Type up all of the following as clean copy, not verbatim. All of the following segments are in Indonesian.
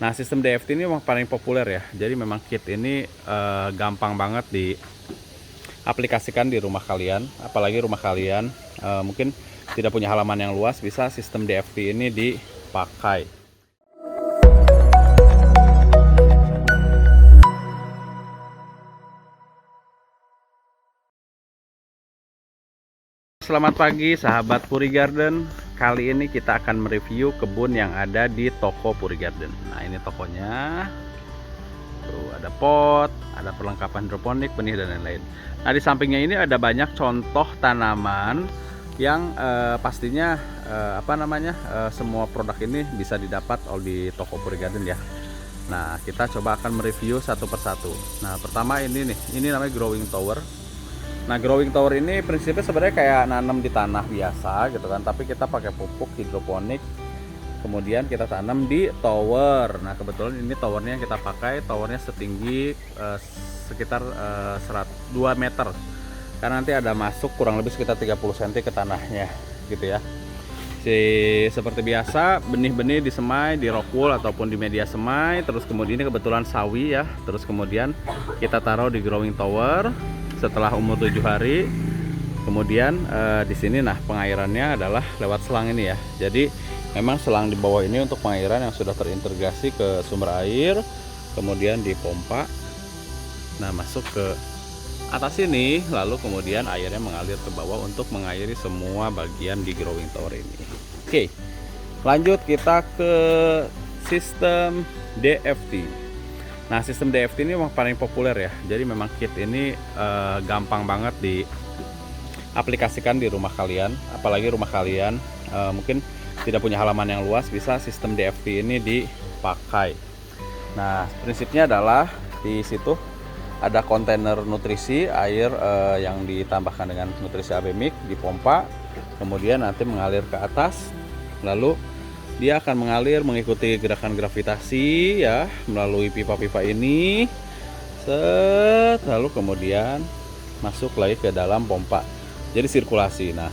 Nah, sistem DFT ini memang paling populer ya. Jadi memang kit ini gampang banget diaplikasikan di rumah kalian. Apalagi rumah kalian mungkin tidak punya halaman yang luas, bisa sistem DFT ini dipakai. Selamat pagi sahabat Puri Garden. Kali ini kita akan mereview kebun yang ada di toko Puri Garden. Nah, ini tokonya. Tuh, ada pot, ada perlengkapan hidroponik, benih dan lain-lain. Nah, di sampingnya ini ada banyak contoh tanaman yang pastinya semua produk ini bisa didapat di toko Puri Garden ya. Nah, kita coba akan mereview satu persatu. Nah, pertama ini nih, ini namanya growing tower. Nah, growing tower ini prinsipnya sebenarnya kayak nanam di tanah biasa gitu kan, tapi kita pakai pupuk hidroponik, kemudian kita tanam di tower. Nah, kebetulan ini towernya yang kita pakai, towernya setinggi sekitar 2 meter, karena nanti ada masuk kurang lebih sekitar 30 cm ke tanahnya gitu ya. Seperti biasa, benih-benih disemai di rock wool ataupun di media semai, terus kemudian ini kebetulan sawi ya, terus kemudian kita taruh di growing tower setelah umur 7 hari. Kemudian di sini nah pengairannya adalah lewat selang ini ya. Jadi memang selang di bawah ini untuk pengairan yang sudah terintegrasi ke sumber air, kemudian dipompa. Nah, masuk ke atas ini, lalu kemudian airnya mengalir ke bawah untuk mengairi semua bagian di growing tower ini. Oke, lanjut kita ke sistem DFT. Nah, sistem DFT ini memang paling populer ya. Jadi memang kit ini gampang banget diaplikasikan di rumah kalian. Apalagi rumah kalian mungkin tidak punya halaman yang luas, bisa sistem DFT ini dipakai. Nah, prinsipnya adalah di situ ada kontainer nutrisi air yang ditambahkan dengan nutrisi AB Mix, dipompa, kemudian nanti mengalir ke atas, lalu dia akan mengalir mengikuti gerakan gravitasi ya melalui pipa-pipa ini, lalu kemudian masuk lagi ke dalam pompa, jadi sirkulasi. Nah,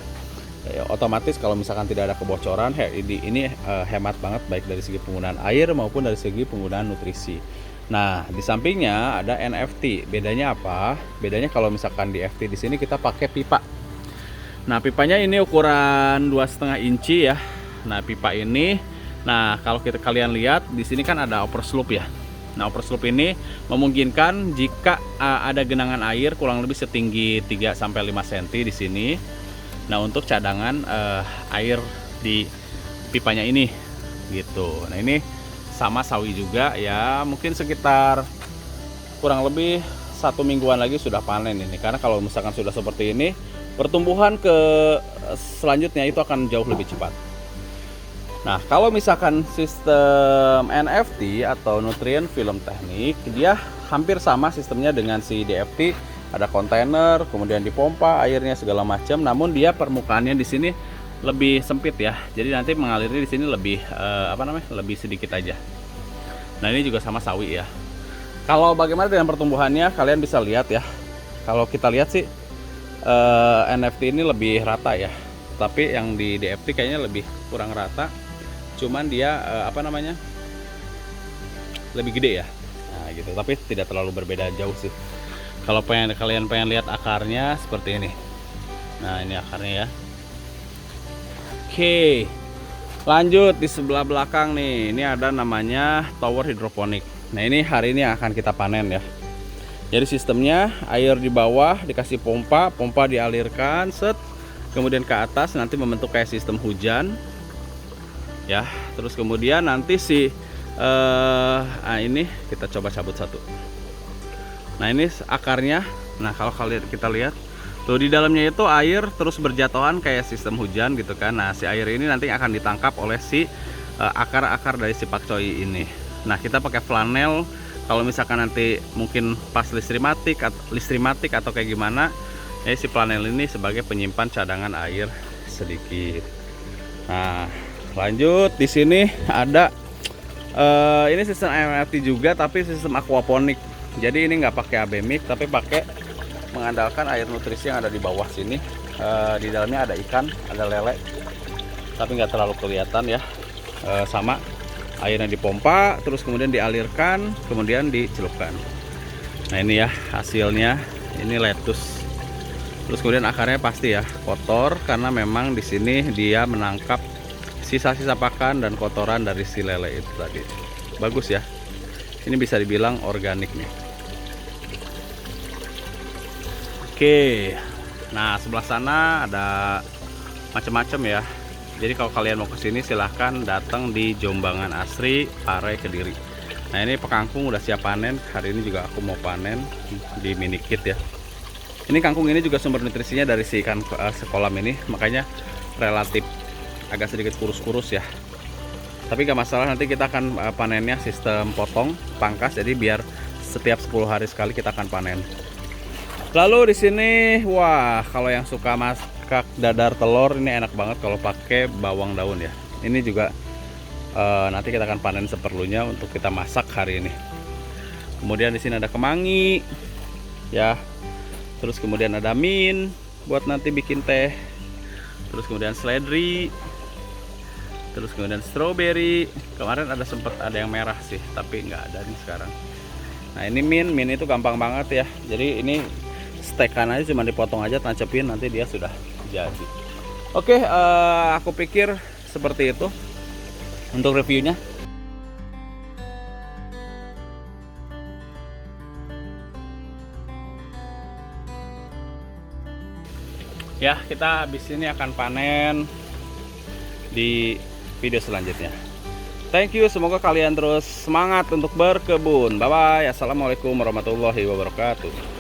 otomatis kalau misalkan tidak ada kebocoran, ini hemat banget baik dari segi penggunaan air maupun dari segi penggunaan nutrisi. Nah, di sampingnya ada NFT. Bedanya apa? Bedanya kalau misalkan di FT di sini kita pakai pipa. Nah, pipanya ini ukuran 2,5 inci ya. Nah, pipa ini, nah kalau kalian lihat di sini kan ada overslope ya. Nah, overslope ini memungkinkan jika ada genangan air kurang lebih setinggi 3-5 cm di sini. Nah, untuk cadangan air di pipanya ini gitu. Nah, ini sama sawi juga ya, mungkin sekitar kurang lebih 1 mingguan lagi sudah panen ini. Karena kalau misalkan sudah seperti ini, pertumbuhan ke selanjutnya itu akan jauh lebih cepat. Nah, kalau misalkan sistem NFT atau nutrient film teknik, dia hampir sama sistemnya dengan si DFT. Ada kontainer, kemudian dipompa airnya segala macam. Namun dia permukaannya di sini lebih sempit ya. Jadi nanti mengalirnya di sini lebih lebih sedikit aja. Nah, ini juga sama sawi ya. Kalau bagaimana dengan pertumbuhannya, kalian bisa lihat ya. Kalau kita lihat sih NFT ini lebih rata ya. Tapi yang di DFT kayaknya lebih kurang rata. Cuman dia lebih gede ya. Nah, gitu. Tapi tidak terlalu berbeda jauh sih. Kalau kalian pengen lihat akarnya seperti ini. Nah, ini akarnya ya. Oke, lanjut di sebelah belakang nih. Ini ada namanya tower hidroponik. Nah, ini hari ini akan kita panen ya. Jadi sistemnya air di bawah dikasih pompa, pompa dialirkan kemudian ke atas, nanti membentuk kayak sistem hujan ya. Terus kemudian nanti ini kita coba cabut satu. Nah, ini akarnya. Nah, kalau kita lihat tuh di dalamnya itu air terus berjatuhan kayak sistem hujan gitu kan. Nah, si air ini nanti akan ditangkap oleh si akar-akar dari si pakcoy ini. Nah, kita pakai flanel. Kalau misalkan nanti mungkin pas listrik mati atau kayak gimana, ya si flanel ini sebagai penyimpan cadangan air sedikit. Nah, lanjut di sini ada ini sistem NFT juga, tapi sistem aquaponik. Jadi ini nggak pakai AB Mix, tapi pakai mengandalkan air nutrisi yang ada di bawah sini. Di dalamnya ada ikan, ada lele, tapi nggak terlalu kelihatan ya. Sama Airnya dipompa, terus kemudian dialirkan, kemudian dicelupkan. Nah ini ya hasilnya, ini lettuce. Terus kemudian akarnya pasti ya kotor karena memang di sini dia menangkap sisa-sisa pakan dan kotoran dari si lele itu tadi. Bagus ya. Ini bisa dibilang organik nih. Oke. Nah, sebelah sana ada macam-macam ya. Jadi kalau kalian mau ke sini silahkan datang di Jombangan Asri, Pare, Kediri. Nah, ini pekangkung udah siap panen. Hari ini juga aku mau panen di mini kit ya. Ini kangkung ini juga sumber nutrisinya dari si ikan sekolam ini, makanya relatif agak sedikit kurus-kurus ya. Tapi gak masalah, nanti kita akan panennya sistem potong pangkas, jadi biar setiap 10 hari sekali kita akan panen. Lalu di sini, wah, kalau yang suka masak dadar telur ini enak banget kalau pakai bawang daun ya. Ini juga nanti kita akan panen seperlunya untuk kita masak hari ini. Kemudian di sini ada kemangi, ya. Terus kemudian ada mint buat nanti bikin teh. Terus kemudian seledri. Terus kemudian strawberry. Kemarin sempat ada yang merah sih, tapi nggak ada nih sekarang. Nah ini mint itu gampang banget ya. Jadi ini stekan aja, cuma dipotong aja, tancepin, nanti dia sudah jadi. Oke, aku pikir seperti itu untuk reviewnya. Ya, kita habis ini akan panen di video selanjutnya. Thank you, semoga kalian terus semangat untuk berkebun. Bye bye. Assalamualaikum warahmatullahi wabarakatuh.